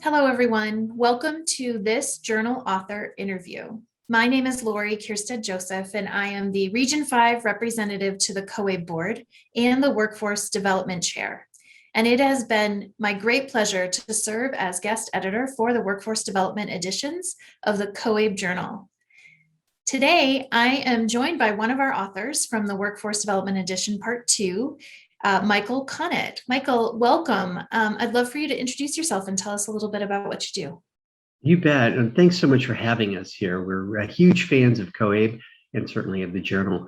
Hello, everyone. Welcome to this journal author interview. My name is Lori Kierstead Joseph, and I am the Region 5 representative to the COABE board and the Workforce Development Chair. And it has been my great pleasure to serve as guest editor for the Workforce Development editions of the COABE Journal. Today, I am joined by one of our authors from the Workforce Development Edition Part 2, Michael Connet. Michael, welcome. I'd love for you to introduce yourself and tell us a little bit about what you do. You bet. And thanks so much for having us here. We're huge fans of COABE and certainly of the journal.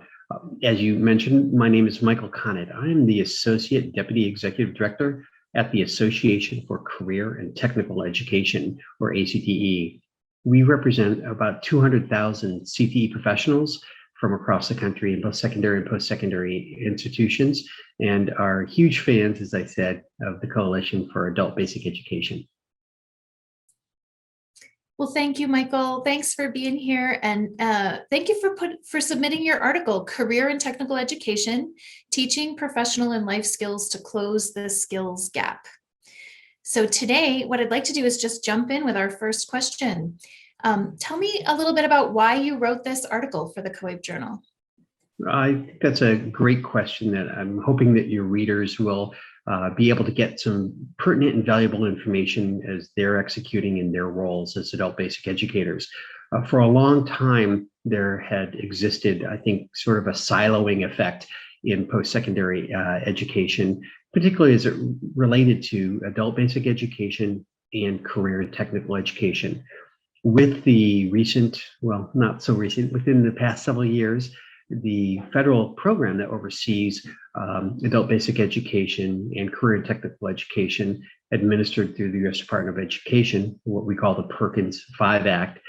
As you mentioned, my name is Michael Connet. I'm the Associate Deputy Executive Director at the Association for Career and Technical Education, or ACTE. We represent about 200,000 CTE professionals from across the country in both secondary and post-secondary institutions, and are huge fans, as I said, of the Coalition for Adult Basic Education. Well, thank you, Michael. Thanks for being here, and thank you for submitting your article, Career and Technical Education, Teaching Professional and Life Skills to Close the Skills Gap. So today, what I'd like to do is just jump in with our first question. Tell me a little bit about why you wrote this article for the COABE Journal. I think that's a great question that I'm hoping that your readers will be able to get some pertinent and valuable information as they're executing in their roles as adult basic educators. For a long time, there had existed, I think, sort of a siloing effect in post-secondary education, particularly as it related to adult basic education and career and technical education. With the recent, well, not so recent, within the past several years, the federal program that oversees adult basic education and career and technical education administered through the U.S. Department of Education, what we call the Perkins 5 Act,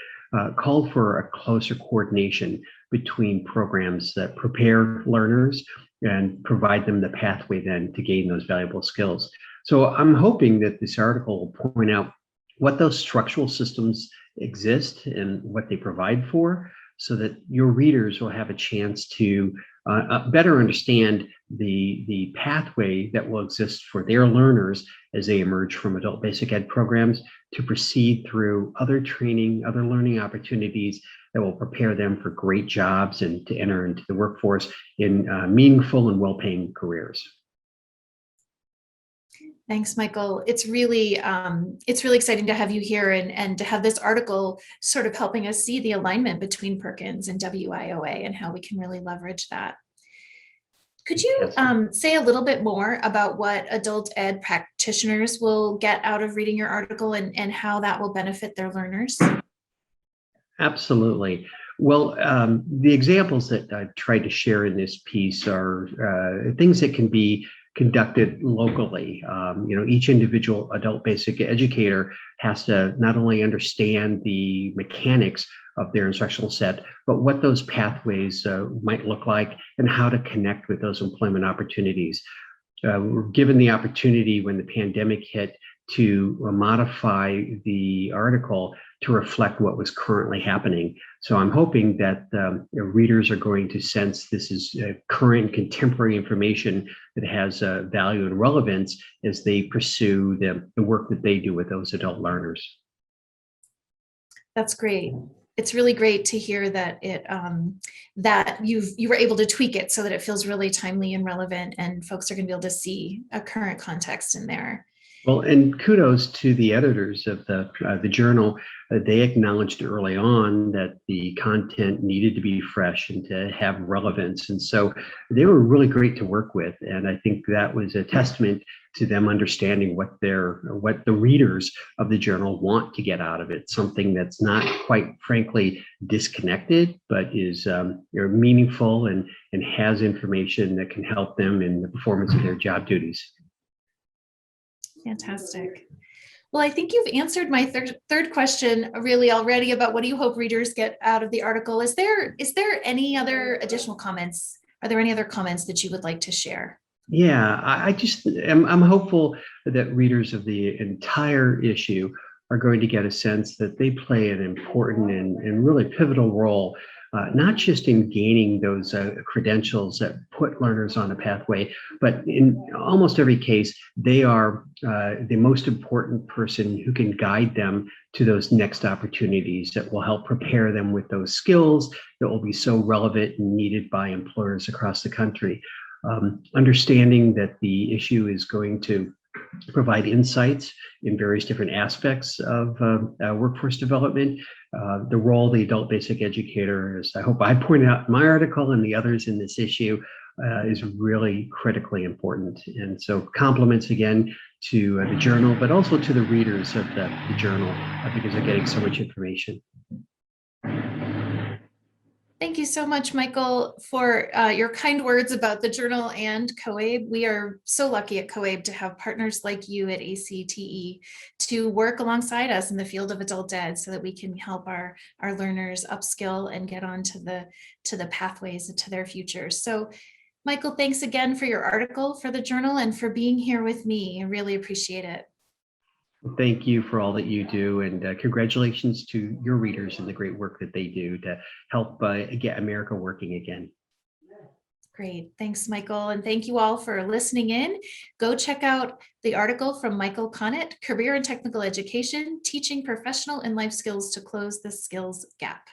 called for a closer coordination between programs that prepare learners and provide them the pathway then to gain those valuable skills. So I'm hoping that this article will point out what those structural systems exist and what they provide for, so that your readers will have a chance to better understand the pathway that will exist for their learners as they emerge from adult basic ed programs to proceed through other training, other learning opportunities that will prepare them for great jobs and to enter into the workforce in meaningful and well-paying careers. Thanks, Michael. It's really exciting to have you here and to have this article sort of helping us see the alignment between Perkins and WIOA and how we can really leverage that. Could you say a little bit more about what adult ed practitioners will get out of reading your article and how that will benefit their learners? Absolutely. Well, the examples that I tried to share in this piece are things that can be conducted locally. Each individual adult basic educator has to not only understand the mechanics of their instructional set, but what those pathways might look like and how to connect with those employment opportunities. We're given the opportunity when the pandemic hit to modify the article to reflect what was currently happening. So I'm hoping that readers are going to sense this is current contemporary information that has value and relevance as they pursue the work that they do with those adult learners. That's great. It's really great to hear that you were able to tweak it so that it feels really timely and relevant, and folks are going to be able to see a current context in there. Well, and kudos to the editors of the journal. They acknowledged early on that the content needed to be fresh and to have relevance. And so they were really great to work with. And I think that was a testament to them understanding what the readers of the journal want to get out of it. Something that's not quite frankly disconnected, but is meaningful and has information that can help them in the performance of their job duties. Fantastic. Well, I think you've answered my third question really already about what do you hope readers get out of the article. Is there any other additional comments? Are there any other comments that you would like to share? Yeah, I'm hopeful that readers of the entire issue are going to get a sense that they play an important and really pivotal role not just in gaining those credentials that put learners on a pathway, but in almost every case, they are the most important person who can guide them to those next opportunities that will help prepare them with those skills that will be so relevant and needed by employers across the country. Understanding that the issue is going to provide insights in various different aspects of workforce development. The role of the adult basic educator, as I hope I pointed out in my article and the others in this issue, is really critically important. And so compliments again to the journal, but also to the readers of the journal, because they're getting so much information. Thank you so much, Michael, for your kind words about the journal and COABE. We are so lucky at COABE to have partners like you at ACTE to work alongside us in the field of adult ed so that we can help our learners upskill and get on to the pathways to their futures. So Michael, thanks again for your article for the journal and for being here with me. I really appreciate it. Thank you for all that you do, and congratulations to your readers and the great work that they do to help get America working again. Great. Thanks, Michael. And thank you all for listening in. Go check out the article from Michael Connet, Career and Technical Education, Teaching Professional and Life Skills to Close the Skills Gap.